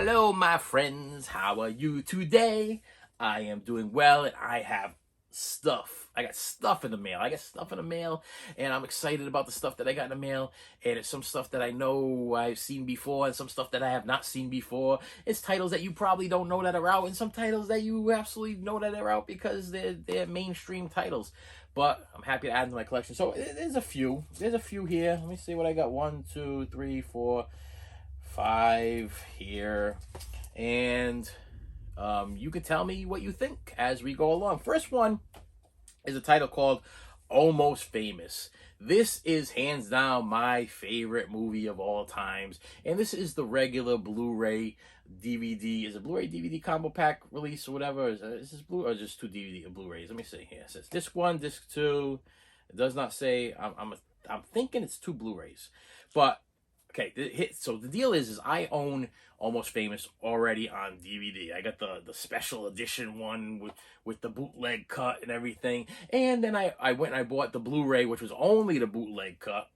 Hello, my friends. How are you today? I am doing well, and I have stuff. I got stuff in the mail. And I'm excited about the stuff that I got in the mail. And it's some stuff that I know I've seen before, and some stuff that I have not seen before. It's titles that you probably don't know that are out, and some titles that you absolutely know that are out because they're mainstream titles. But I'm happy to add them to my collection. So there's a few. There's a few here. Let me see what I got. 1, 2, 3, 4. 5 here, and you can tell me what you think as we go along. First one is a title called Almost Famous. This is hands down my favorite movie of all times, and this is the regular Blu-ray DVD. Is it Blu-ray DVD combo pack release or whatever? Is this Blu or just 2 DVD Blu-rays? Let me see here. It says disc 1, disc 2. It does not say. I'm thinking it's 2 Blu-rays, but okay, so the deal is I own Almost Famous already on DVD. I got the special edition one with the bootleg cut and everything. And then I went and I bought the Blu-ray, which was only the bootleg cut.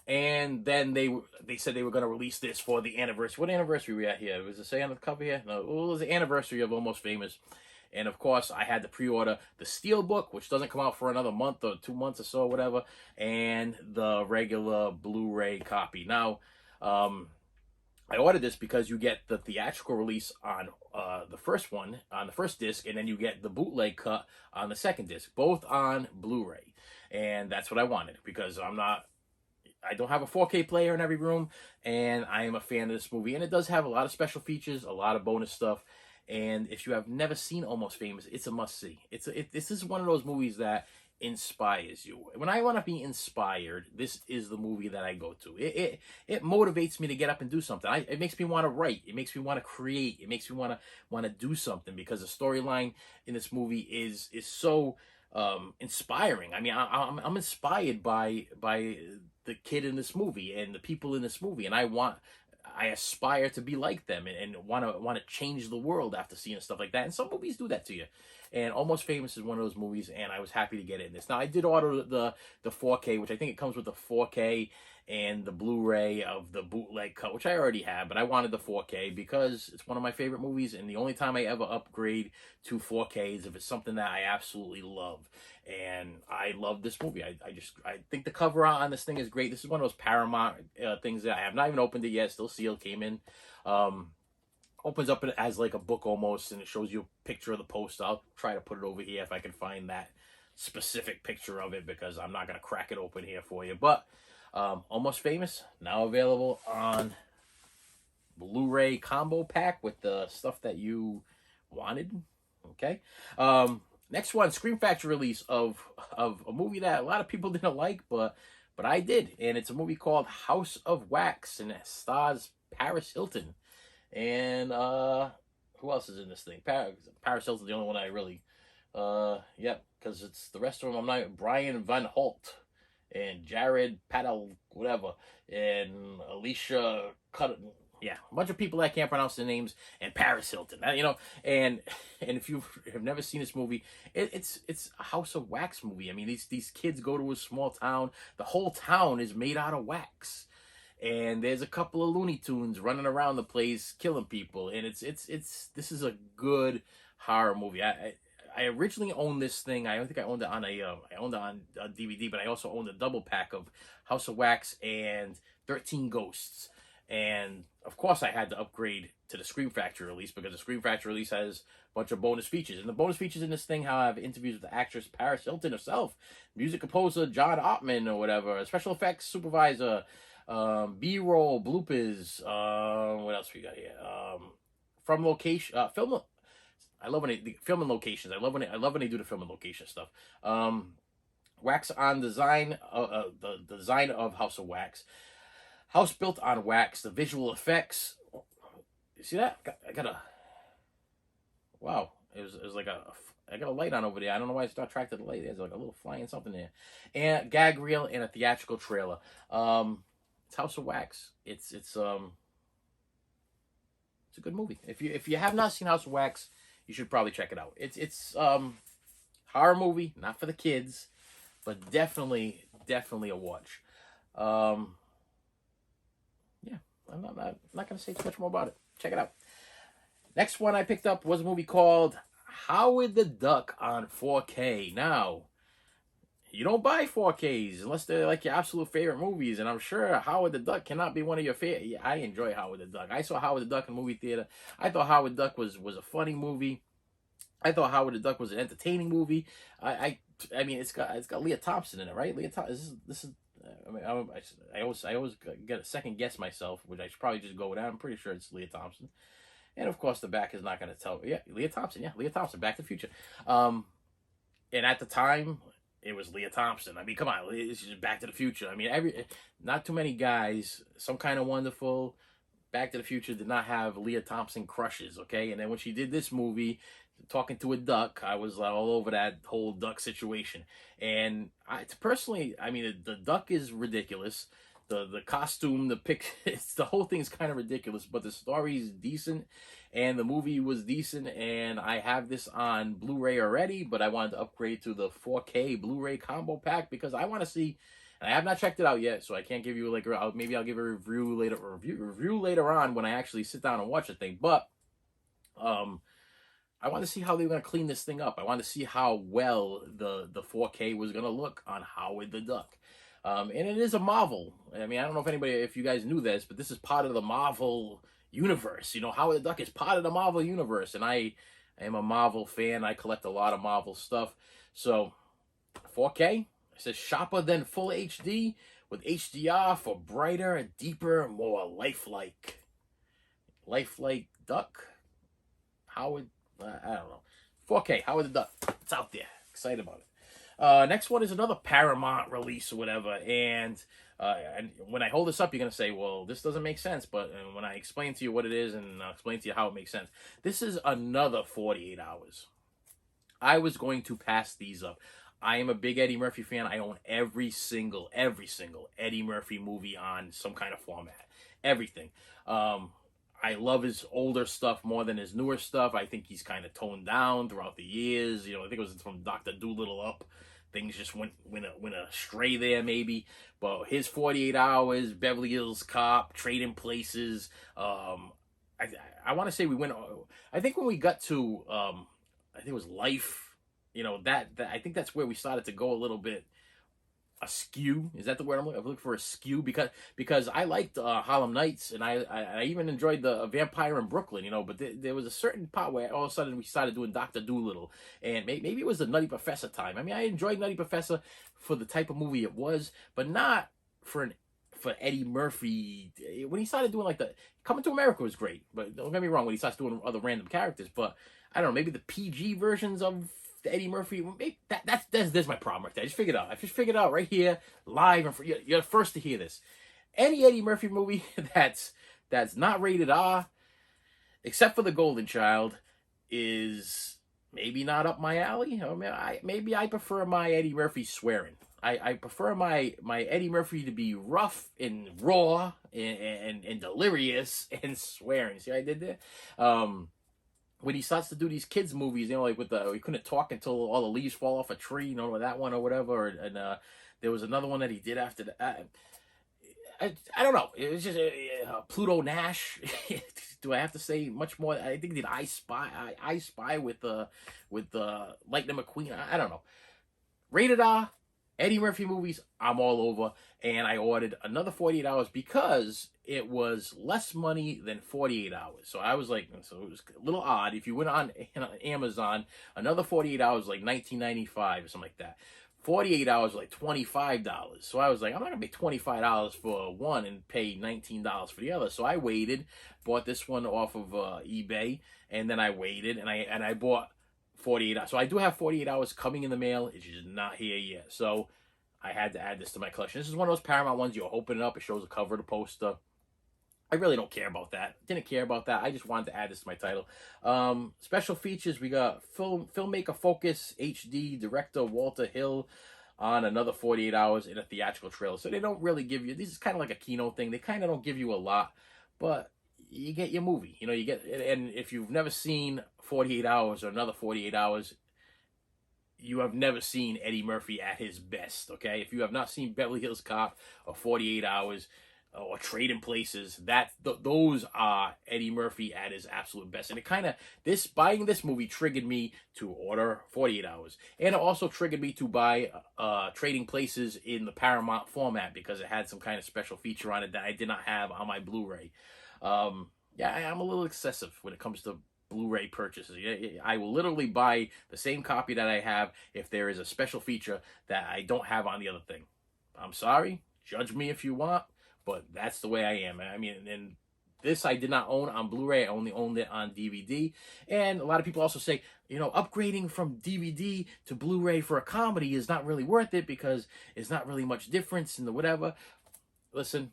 And then they said they were going to release this for the anniversary. What anniversary were we at here? Was it say on the cover here? No, it was the anniversary of Almost Famous. And of course, I had to pre-order the Steelbook, which doesn't come out for another month or 2 months or so, whatever, and the regular Blu-ray copy. Now, I ordered this because you get the theatrical release on the first one, on the first disc, and then you get the bootleg cut on the second disc, both on Blu-ray. And that's what I wanted because I don't have a 4K player in every room, and I am a fan of this movie. And it does have a lot of special features, a lot of bonus stuff. And if you have never seen Almost Famous, it's a must-see. This is one of those movies that inspires you. When I want to be inspired, this is the movie that I go to. It motivates me to get up and do something. It makes me want to write. It makes me want to create. It makes me want to do something because the storyline in this movie is so inspiring. I mean, I'm inspired by the kid in this movie and the people in this movie, and I aspire to be like them and want to change the world after seeing stuff like that. And some movies do that to you. And Almost Famous is one of those movies, and I was happy to get it in this. Now, I did order the 4K, which I think it comes with the 4K and the Blu-ray of the bootleg cut, which I already had, but I wanted the 4K because it's one of my favorite movies, and the only time I ever upgrade to 4K is if it's something that I absolutely love. And I love this movie. I think the cover on this thing is great. This is one of those Paramount things that I have not even opened it yet. Still sealed, came in. Opens up as like a book almost, and it shows you a picture of the poster. I'll try to put it over here if I can find that specific picture of it because I'm not going to crack it open here for you. But Almost Famous, now available on Blu-ray combo pack with the stuff that you wanted. Okay. Next one, Scream Factory release of a movie that a lot of people didn't like, but I did. And it's a movie called House of Wax, and it stars Paris Hilton. And who else is in this thing? Paris Hilton's the only one I really yep, because it's the rest of them. I'm not. Brian Van Holt and Jared Patel, whatever, and Alicia Cut. Yeah, a bunch of people I can't pronounce the names, and Paris Hilton. And if you have never seen this movie, it's a House of Wax movie. I mean, these kids go to a small town. The whole town is made out of wax. And there's a couple of Looney Tunes running around the place killing people, and this is a good horror movie. I originally owned this thing. I don't think I owned it on a DVD, but I also owned a double pack of House of Wax and 13 Ghosts. And of course, I had to upgrade to the Scream Factory release because the Scream Factory release has a bunch of bonus features. And the bonus features in this thing have interviews with the actress Paris Hilton herself, music composer John Ottman or whatever, special effects supervisor. B-roll, bloopers, what else we got here? From location, film. I love when they film in locations. I love when they do the film and location stuff. Wax on design, the design of House of Wax. House built on wax, the visual effects. You see that? I got a, wow. It was like I got a light on over there. I don't know why it's not attracted to the light. There's like a little flying something there. And gag reel and a theatrical trailer. It's House of Wax. It's a good movie. If you have not seen House of Wax, you should probably check it out. It's horror movie, not for the kids, but definitely a watch. Yeah, I'm not gonna say too much more about it. Check it out. Next one I picked up was a movie called Howard the Duck on 4K. Now, you don't buy 4Ks unless they're like your absolute favorite movies, and I'm sure Howard the Duck cannot be one of your favorite. Yeah, I enjoy Howard the Duck. I saw Howard the Duck in the movie theater. I thought Howard the Duck was a funny movie. I thought Howard the Duck was an entertaining movie. I mean, it's got Leah Thompson in it, right? Leah Thompson. This is. I mean, I always get a second guess myself, which I should probably just go with that. I'm pretty sure it's Leah Thompson, and of course the back is not going to tell. Yeah, Leah Thompson. Yeah, Leah Thompson. Back to the Future. And at the time, it was Leah Thompson. I mean, come on, it's just Back to the Future. I mean, not too many guys. Some Kind of Wonderful, Back to the Future did not have Leah Thompson crushes, okay? And then when she did this movie, Talking to a Duck, I was all over that whole duck situation. And personally, I mean, the duck is ridiculous. The costume, it's the whole thing's kind of ridiculous, but the story's decent, and the movie was decent. And I have this on Blu-ray already, but I wanted to upgrade to the 4K Blu-ray combo pack because I want to see. And I have not checked it out yet, so I can't give you maybe I'll give a review later on when I actually sit down and watch the thing. But I want to see how they're going to clean this thing up. I want to see how well the 4K was going to look on Howard the Duck. And it is a Marvel. I mean, I don't know if you guys knew this, but this is part of the Marvel universe. You know, Howard the Duck is part of the Marvel universe, and I am a Marvel fan. I collect a lot of Marvel stuff. So, 4K, it says sharper than full HD with HDR for brighter, deeper, more lifelike. Lifelike Duck? Howard, I don't know. 4K, Howard the Duck. It's out there. Excited about it. Next one is another Paramount release or whatever. And when I hold this up, you're going to say, well, this doesn't make sense. But when I explain to you what it is and I'll explain to you how it makes sense, this is another 48 hours. I was going to pass these up. I am a big Eddie Murphy fan. I own every single Eddie Murphy movie on some kind of format. Everything. I love his older stuff more than his newer stuff. I think he's kind of toned down throughout the years. You know, I think it was from Dr. Dolittle up. Things just went astray there, maybe. But his 48 Hours, Beverly Hills Cop, Trading Places. I want to say we went. I think when we got to, I think it was Life. You know, that I think that's where we started to go a little bit askew. Is that the word I'm looking for? Askew, because I liked Harlem Nights, and I even enjoyed the Vampire in Brooklyn, you know. But there was a certain part where all of a sudden we started doing Dr. Dolittle, and maybe it was the Nutty Professor time. I mean, I enjoyed Nutty Professor for the type of movie it was, but not for Eddie Murphy. When he started doing like the Coming to America was great, but don't get me wrong, when he starts doing other random characters. But I don't know, maybe the PG versions of the Eddie Murphy, that's my problem right there. I just figured it out right here, live, and you're the first to hear this. Any Eddie Murphy movie that's not rated R, except for The Golden Child, is maybe not up my alley. I mean, maybe I prefer my Eddie Murphy swearing. I prefer my Eddie Murphy to be rough and raw and delirious and swearing. See what I did there? When he starts to do these kids movies, you know, like he couldn't talk until all the leaves fall off a tree, you know, that one or whatever. And there was another one that he did after that. I don't know. It was just Pluto Nash. Do I have to say much more? I think he did I Spy with Lightning McQueen. I don't know. Rated R. Eddie Murphy movies, I'm all over. And I ordered another 48 Hours because it was less money than 48 Hours. So I was like, so it was a little odd. If you went on Amazon, another 48 Hours like $19.95 or something like that. 48 Hours like $25. So I was like, I'm not going to pay $25 for one and pay $19 for the other. So I waited, bought this one off of eBay, and then I waited, and I bought 48 Hours. So I do have 48 Hours coming in the mail. It's just not here yet. So I had to add this to my collection. This is one of those Paramount ones. You open it up, it shows the cover of the poster. I really don't care about that. Didn't care about that. I just wanted to add this to my title. Special features, we got filmmaker focus, HD, director Walter Hill on another 48 Hours in a theatrical trailer. So they don't really give you, this is kind of like a keynote thing. They kind of don't give you a lot, but you get your movie. You know, you get, and if you've never seen 48 Hours or another 48 Hours, you have never seen Eddie Murphy at his best, okay? If you have not seen Beverly Hills Cop or 48 Hours, or Trading Places, those are Eddie Murphy at his absolute best. And it kind of, buying this movie triggered me to order 48 Hours, and it also triggered me to buy Trading Places in the Paramount format, because it had some kind of special feature on it that I did not have on my Blu-ray. Yeah, I'm a little excessive when it comes to Blu-ray purchases. I will literally buy the same copy that I have if there is a special feature that I don't have on the other thing. I'm sorry, judge me if you want, but that's the way I am. I mean, and this I did not own on Blu-ray. I only owned it on DVD. And a lot of people also say, upgrading from DVD to Blu-ray for a comedy is not really worth it because it's not really much difference in the whatever. Listen,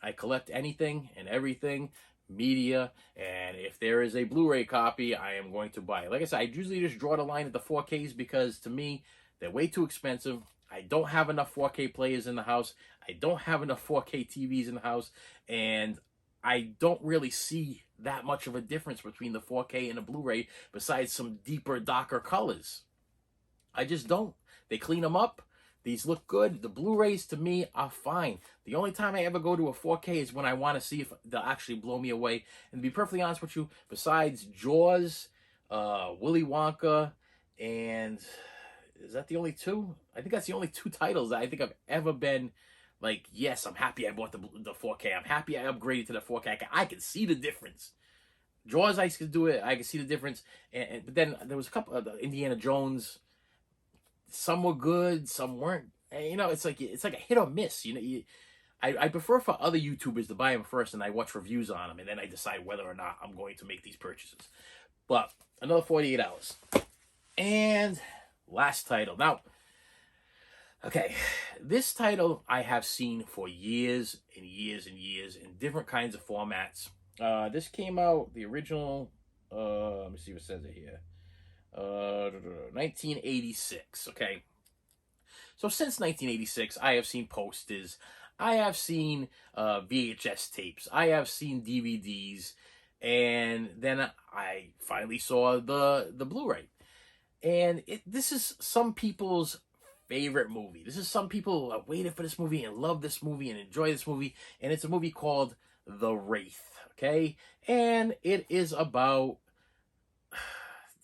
I collect anything and everything media, and if there is a Blu-ray copy, I am going to buy it. Like I said, I usually just draw the line at the 4Ks because to me, they're way too expensive. I don't have enough 4K players in the house. I don't have enough 4K TVs in the house, and I don't really see that much of a difference between the 4K and the Blu-ray besides some deeper, darker colors. I just don't. They clean them up. These look good. The Blu-rays, to me, are fine. The only time I ever go to a 4K is when I want to see if they'll actually blow me away. And to be perfectly honest with you, besides Jaws, Willy Wonka, and is that the only two? I think that's the only two titles that I think I've ever been like, yes, I'm happy I bought the 4K. I'm happy I upgraded to the 4K. I can see the difference. Jaws, I could do it. I can see the difference. But then there was a couple of Indiana Jones. Some were good, some weren't. It's like a hit or miss. I prefer for other YouTubers to buy them first, and I watch reviews on them, and then I decide whether or not I'm going to make these purchases. But another 48 Hours, and last title. Now, okay, this title I have seen for years and years and years in different kinds of formats. This came out, the original. Let me see what it says it here. 1986. Okay, so since 1986 I have seen posters, I have seen VHS tapes, I have seen DVDs, and then I finally saw the Blu-ray. And this is some people's favorite movie. This is some people have waited for this movie and love this movie and enjoy this movie, and it's a movie called The Wraith. Okay, and it is about,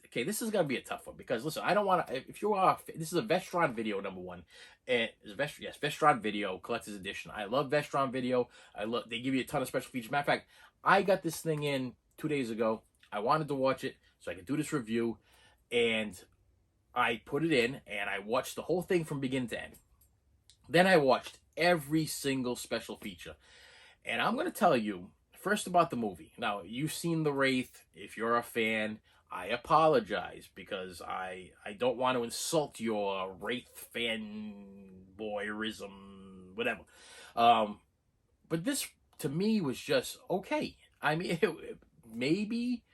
okay, this is going to be a tough one because, listen, I don't want to, if you are, this is a Vestron Video, number one. And yes, Vestron Video, Collector's Edition. I love Vestron Video. They give you a ton of special features. Matter of fact, I got this thing in 2 days ago. I wanted to watch it so I could do this review. And I put it in, and I watched the whole thing from beginning to end. Then I watched every single special feature. And I'm going to tell you, first about the movie. Now, you've seen The Wraith. If you're a fan, I apologize because I don't want to insult your Wraith fanboyerism, whatever. But this, to me, was just okay. I mean, maybe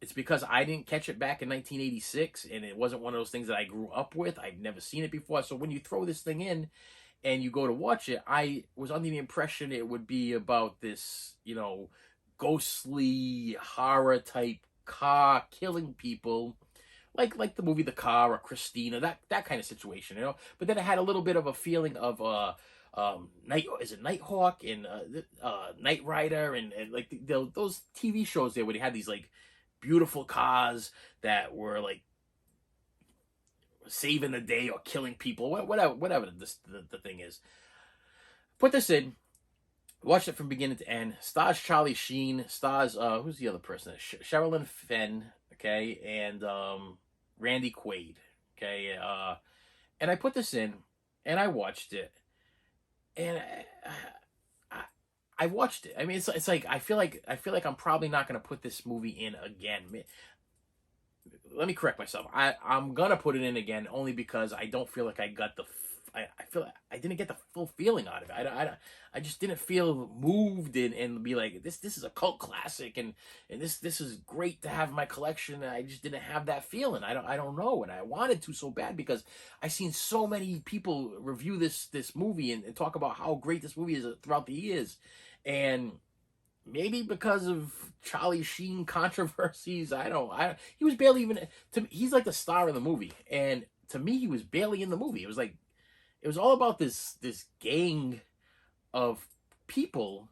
it's because I didn't catch it back in 1986, and it wasn't one of those things that I grew up with. I've never seen it before. So when you throw this thing in and you go to watch it, I was under the impression it would be about this, ghostly horror type car killing people, like the movie The Car or Christina, that kind of situation, But then it had a little bit of a feeling of Nighthawk and Knight Rider and like those TV shows there where they had these like beautiful cars that were like saving the day or killing people, whatever the thing is. Put this in. Watched it from beginning to end. Stars Charlie Sheen. Stars, who's the other person? Sherilyn Fenn, okay? And Randy Quaid, okay? And I put this in, and I watched it. And I watched it. I mean, it's like, I feel like I'm probably not going to put this movie in again. Let me correct myself. I'm going to put it in again only because I don't feel like I got I feel like I didn't get the full feeling out of it. I just didn't feel moved and be like, this is a cult classic and this is great to have in my collection. And I just didn't have that feeling. I don't know, and I wanted to so bad because I've seen so many people review this movie and talk about how great this movie is throughout the years, and maybe because of Charlie Sheen controversies, he was barely even he's like the star of the movie, and to me he was barely in the movie. It was all about this gang of people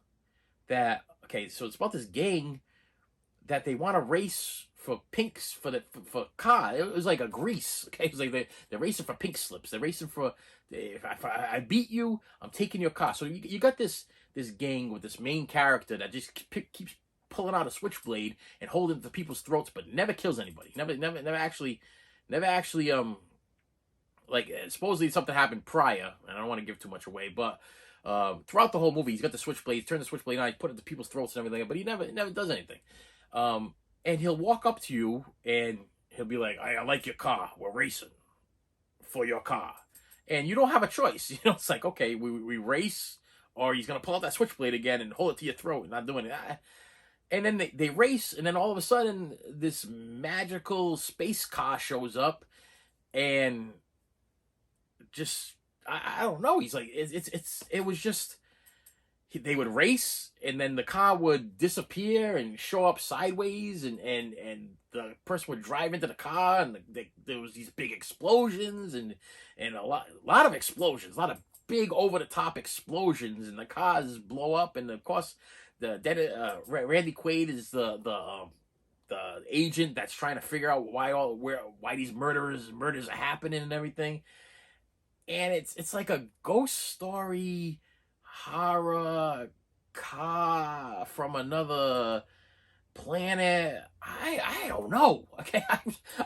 that, okay, so it's about this gang that they want to race for pinks for car. It was like a grease. Okay, it was like they're racing for pink slips. They're racing for, if I beat you, I'm taking your car. So you got this gang with this main character that just keeps pulling out a switchblade and holding it to people's throats, but never kills anybody. Never actually like, supposedly something happened prior, and I don't want to give too much away, but throughout the whole movie, he's got the switchblade, he's turned the switchblade on, he put it to people's throats and everything, but he never does anything. And he'll walk up to you and he'll be like, I like your car. We're racing for your car. And you don't have a choice. You know, it's like, okay, we race, or he's going to pull out that switchblade again and hold it to your throat and not doing it. And then they race, and then all of a sudden, this magical space car shows up, and just, I don't know. He's like, it was just, they would race, and then the car would disappear and show up sideways, and the person would drive into the car, and there was these big explosions, and a lot of explosions, a lot of big over-the-top explosions, and the cars blow up, and of course, Randy Quaid is the agent that's trying to figure out why these murders are happening and everything, and it's like a ghost story horror car from another planet. I don't know. Okay,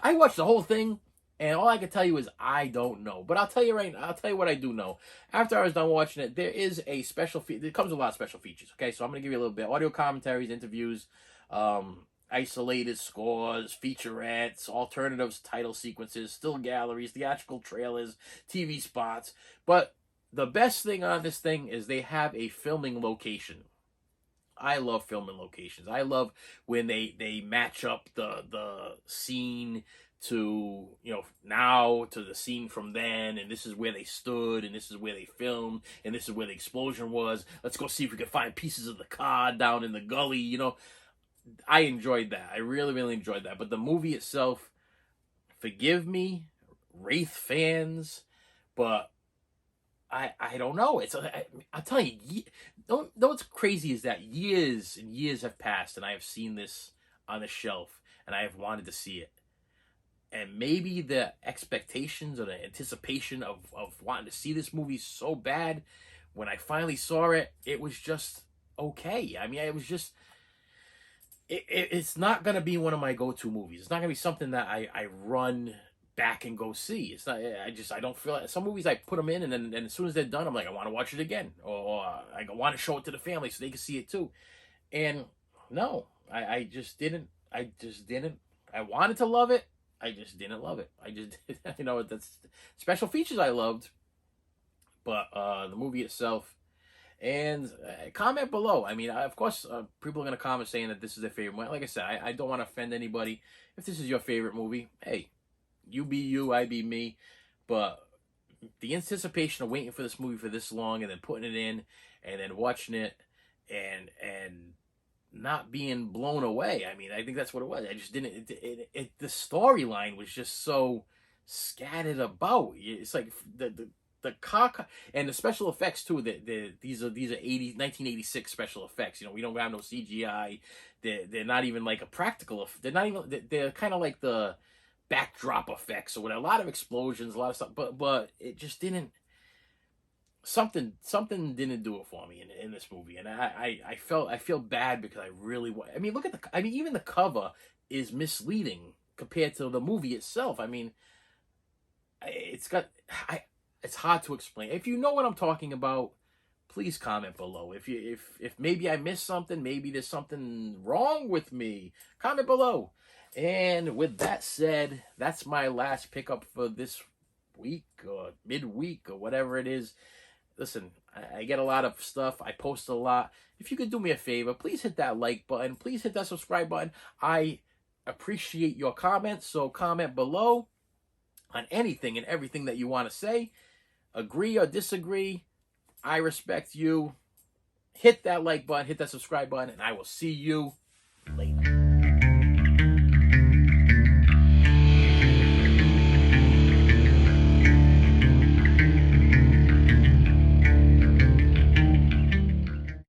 I watched the whole thing, and all I can tell you is I don't know. But I'll tell you what I do know. After I was done watching it, there is a special it comes with a lot of special features. Okay, so I'm gonna give you a little bit: audio commentaries, interviews, isolated scores, featurettes, alternatives, title sequences, still galleries, theatrical trailers, TV spots. But the best thing on this thing is they have a filming location. I love filming locations. I love when they match up the scene to, you know, now to the scene from then, and this is where they stood, and this is where they filmed, and this is where the explosion was. Let's go see if we can find pieces of the car down in the gully, you know. I enjoyed that. I really, really enjoyed that. But the movie itself, forgive me, Wraith fans, but I don't know. I'll tell you, know what's crazy is that years and years have passed, and I have seen this on the shelf, and I have wanted to see it. And maybe the expectations or the anticipation of wanting to see this movie so bad, when I finally saw it, it was just okay. I mean, it was just, it's not going to be one of my go-to movies. It's not going to be something that I run back and go see. It's not, I don't feel like, some movies I put them in, and then as soon as they're done, I'm like, I want to watch it again, or I want to show it to the family so they can see it too. And no, I just didn't. I wanted to love it. I just didn't love it. I just, you know, that's special features I loved, but the movie itself. And comment below. I mean, of course, people are going to comment saying that this is their favorite movie. Like I said, I don't want to offend anybody. If this is your favorite movie, hey, you be you, I be me. But the anticipation of waiting for this movie for this long, and then putting it in, and then watching it, and not being blown away. I mean, I think that's what it was. I just didn't. The storyline was just so scattered about. It's like the car and the special effects too. These are 1986 special effects. You know, we don't have no CGI. They're not even like a practical. They're not even. They're kind of like the backdrop effects or whatever. A lot of explosions, a lot of stuff. But it just didn't. Something didn't do it for me in this movie, and I feel bad because I really want. I mean, look at even the cover is misleading compared to the movie itself. I mean, it's hard to explain. If you know what I'm talking about, please comment below. If maybe I missed something, maybe there's something wrong with me, comment below. And with that said, that's my last pickup for this week or midweek or whatever it is. Listen, I get a lot of stuff. I post a lot. If you could do me a favor, please hit that like button. Please hit that subscribe button. I appreciate your comments, so comment below on anything and everything that you want to say. Agree or disagree, I respect you. Hit that like button, hit that subscribe button, and I will see you later.